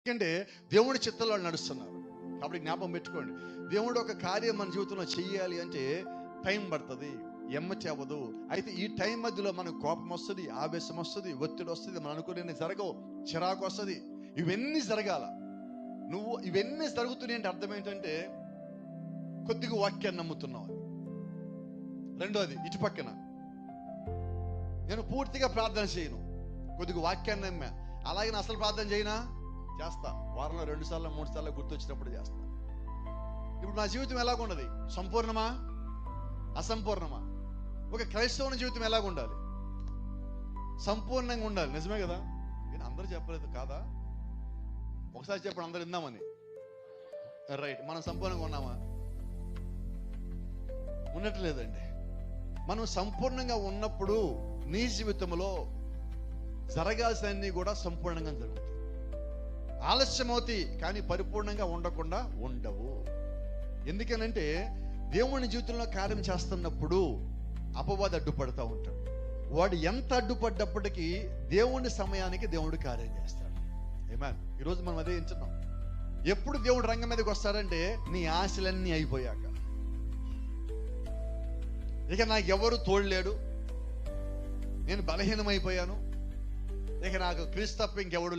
ఎందుకంటే దేవుడి చిత్తంలో నడుస్తున్నారు. కాబట్టి జ్ఞాపకం పెట్టుకోండి, దేవుడు ఒక కార్యం మన జీవితంలో చెయ్యాలి అంటే టైం పడుతుంది, ఎమ్మచి అవ్వదు. అయితే ఈ టైం మధ్యలో మనకు కోపం వస్తుంది, ఆవేశం వస్తుంది, ఒత్తిడి వస్తుంది, మనం అనుకునే జరగవు, చిరాకు వస్తుంది. ఇవన్నీ జరగాల. నువ్వు ఇవన్నీ జరుగుతున్నాయి అంటే అర్థం ఏంటంటే కొద్దిగా వాక్యాన్ని నమ్ముతున్నావు. రెండోది, ఇటు పక్కన నేను పూర్తిగా ప్రార్థన చేయను, కొద్దిగా వాక్యాన్ని నమ్మా, అలాగే నేను అసలు ప్రార్థన చేయనా, చేస్తా. వారంలో 2 సార్లు 3 సార్లు గుర్తొచ్చినప్పుడు చేస్తా. ఇప్పుడు నా జీవితం ఎలాగుండదు? సంపూర్ణమా అసంపూర్ణమా? ఒక క్రైస్తవుని జీవితం ఎలాగుండాలి? సంపూర్ణంగా ఉండాలి. నిజమే కదా? నేను అందరూ చెప్పలేదు కాదా? ఒకసారి చెప్పండి, అందరు విందామని. రైట్. మనం సంపూర్ణంగా ఉన్నామా? ఉండట్లేదండి. మనం సంపూర్ణంగా ఉన్నప్పుడు నీ జీవితంలో జరగాల్సినవన్నీ కూడా సంపూర్ణంగా జరుగుతాయి. ఆలస్యమవుతాయి కానీ పరిపూర్ణంగా ఉండకుండా ఉండవు. ఎందుకనంటే దేవుని జీవితంలో కార్యం చేస్తున్నప్పుడు అపవాది అడ్డుపడతా ఉంటాడు. వాడు ఎంత అడ్డుపడ్డప్పటికీ దేవుని సమయానికి దేవుడు కార్యం చేస్తాడు. ఆమేన్. ఈరోజు మనం అదే వింటున్నాం. ఎప్పుడు దేవుడు రంగం మీదకి వస్తాడంటే నీ ఆశలన్నీ అయిపోయాక. ఇక నాకు ఎవరు తోడలేడు, నేను బలహీనమైపోయాను, ఇక నాకు క్రీస్తు తప్ప ఇంకెవడు